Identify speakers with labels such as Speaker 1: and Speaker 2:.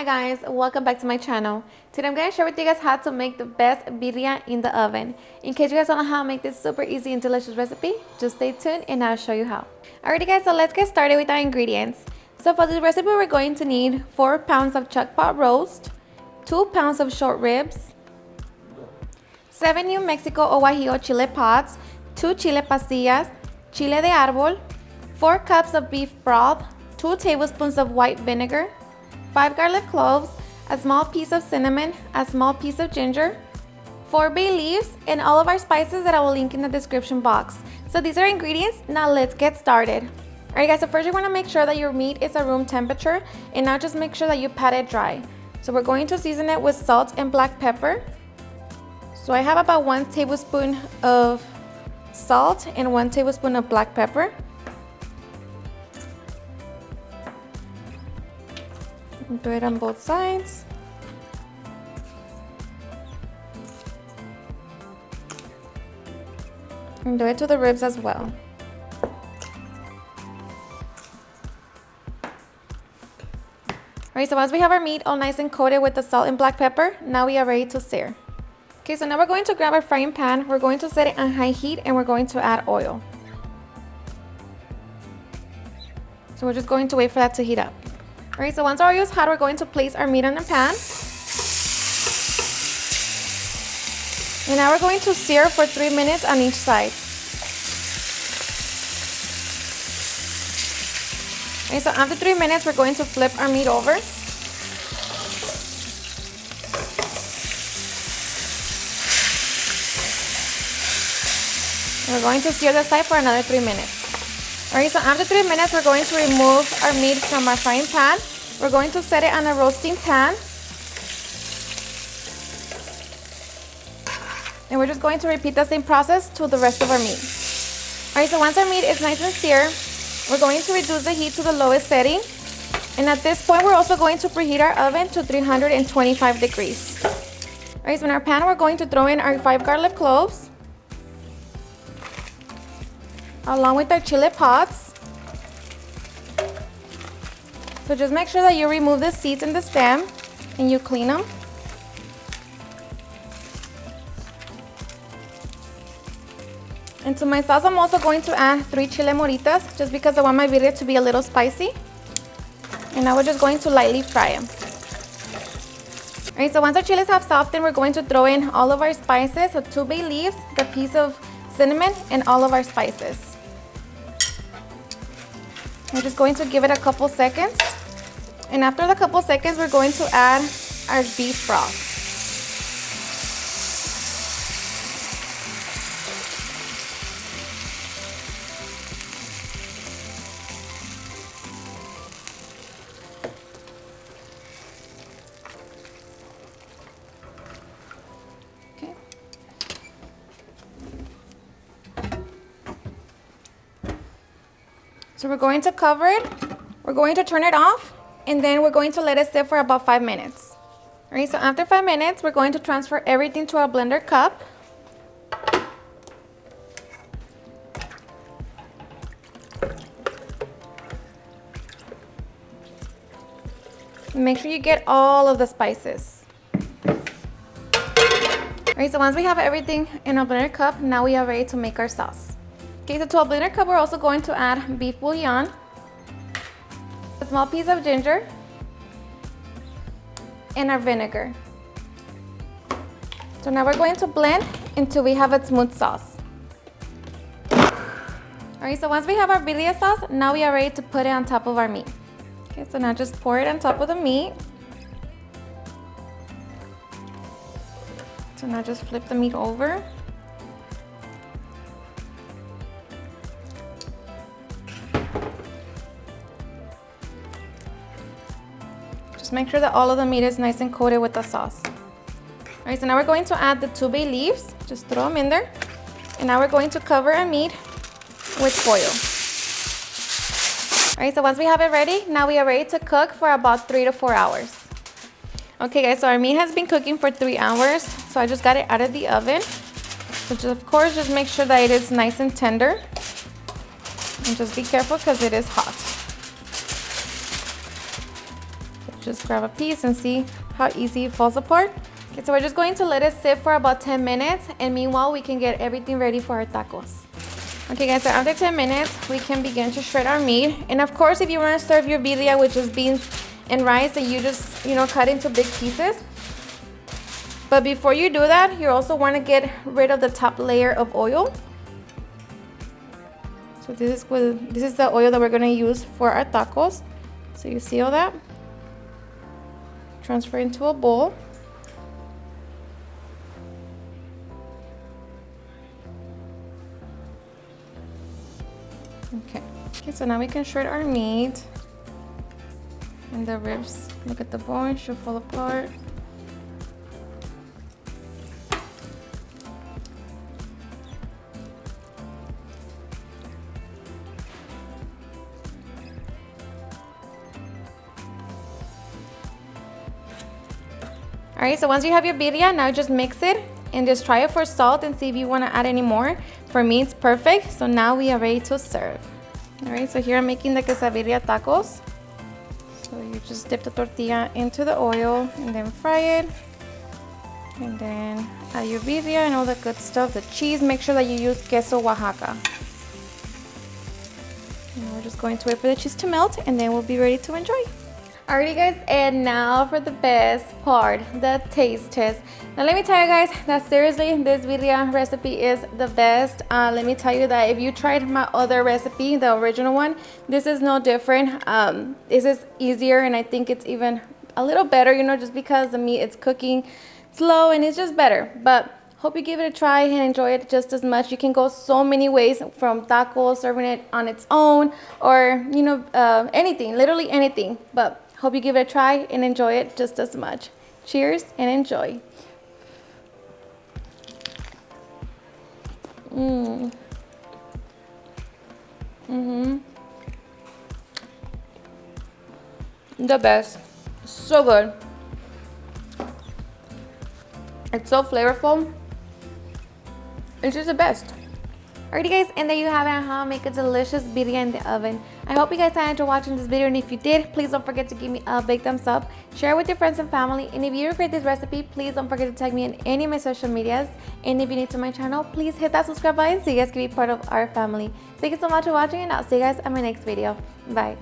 Speaker 1: Hi guys, welcome back to my channel. Today I'm going to share with you guys how to make the best birria in the oven. In case you guys don't know how to make this super easy and delicious recipe, just stay tuned and I'll show you how. Alrighty guys, so let's get started with our ingredients. So for this recipe we're going to need 4 pounds of chuck pot roast, 2 pounds of short ribs, 7 New Mexico o guajillo chile pods, 2 chile pastillas, chile de arbol, 4 cups of beef broth, 2 tablespoons of white vinegar, 5 garlic cloves, a small piece of cinnamon, a small piece of ginger, 4 bay leaves, and all of our spices that I will link in the description box. So these are ingredients. Now let's get started. Alright guys, so first you want to make sure that your meat is at room temperature, and now just make sure that you pat it dry. So we're going to season it with salt and black pepper. So I have about 1 tablespoon of salt and 1 tablespoon of black pepper. Do it on both sides. And do it to the ribs as well. Alright, so once we have our meat all nice and coated with the salt and black pepper, now we are ready to sear. Okay, so now we're going to grab our frying pan, we're going to set it on high heat, and we're going to add oil. So we're just going to wait for that to heat up. Alright, so once our oil is hot, we're going to place our meat on the pan. And now we're going to sear for 3 minutes on each side. Okay, so after 3 minutes, we're going to flip our meat over. And we're going to sear the side for another 3 minutes. Alright, so after 3 minutes, we're going to remove our meat from our frying pan. We're going to set it on a roasting pan. And we're just going to repeat the same process to the rest of our meat. Alright, so once our meat is nice and seared, we're going to reduce the heat to the lowest setting. And at this point, we're also going to preheat our oven to 325 degrees. Alright, so in our pan, we're going to throw in our 5 garlic cloves, along with our chile pods. So just make sure that you remove the seeds and the stem and you clean them. And to my sauce, I'm also going to add 3 chile moritas just because I want my birria to be a little spicy. And now we're just going to lightly fry them. Alright, so once our chiles have softened, we're going to throw in all of our spices, so 2 bay leaves, the piece of cinnamon, and all of our spices. We're just going to give it a couple seconds. And after the couple seconds, we're going to add our beef broth. Okay. So we're going to cover it. We're going to turn it off. And then we're going to let it sit for about 5 minutes. Alright, so after 5 minutes, we're going to transfer everything to our blender cup. Make sure you get all of the spices. Alright, so once we have everything in our blender cup, now we are ready to make our sauce. Okay, so to our blender cup, we're also going to add beef bouillon, a small piece of ginger, and our vinegar. So now we're going to blend until we have a smooth sauce. Alright, so once we have our birria sauce, now we are ready to put it on top of our meat. Okay, so now just pour it on top of the meat. So now just flip the meat over. Make sure that all of the meat is nice and coated with the sauce. Alright, so now we're going to add the 2 bay leaves. Just throw them in there. And now we're going to cover our meat with foil. Alright, so once we have it ready, now we are ready to cook for about 3 to 4 hours. Okay guys, so our meat has been cooking for 3 hours. So I just got it out of the oven. So just, of course, just make sure that it is nice and tender. And just be careful because it is hot. just grab a piece and see how easy it falls apart. Okay, so we're just going to let it sit for about 10 minutes, and meanwhile we can get everything ready for our tacos. Okay guys, so after 10 minutes we can begin to shred our meat. And of course, if you want to serve your birria with just beans and rice, that you just cut into big pieces. But before you do that, you also want to get rid of the top layer of oil. So this is the oil that we're going to use for our tacos. So you see all that? Transfer into a bowl. Okay, so now we can shred our meat. And the ribs, look at the bone, should fall apart. Alright, so once you have your birria, now just mix it and just try it for salt and see if you want to add any more. For me, it's perfect. So now we are ready to serve. Alright, so here I'm making the quesadilla tacos. So you just dip the tortilla into the oil and then fry it. And then add your birria and all the good stuff. The cheese, make sure that you use queso Oaxaca. And we're just going to wait for the cheese to melt, and then we'll be ready to enjoy. Alrighty guys, and now for the best part, the taste test. Now let me tell you guys that seriously, this birria recipe is the best. Let me tell you that if you tried my other recipe, the original one, this is no different. This is easier, and I think it's even a little better, just because the meat is cooking slow and it's just better. But hope you give it a try and enjoy it just as much. You can go so many ways, from tacos, serving it on its own, or anything, literally anything. But hope you give it a try and enjoy it just as much. Cheers and enjoy. The best. So good. It's so flavorful. It's just the best. Alrighty guys, and there you have it on how to make a delicious birria in the oven. I hope you guys enjoyed watching this video, and if you did, please don't forget to give me a big thumbs up, share it with your friends and family, and if you regret this recipe, please don't forget to tag me in any of my social medias. And if you're new to my channel, please hit that subscribe button so you guys can be part of our family. Thank you so much for watching, and I'll see you guys on my next video. Bye.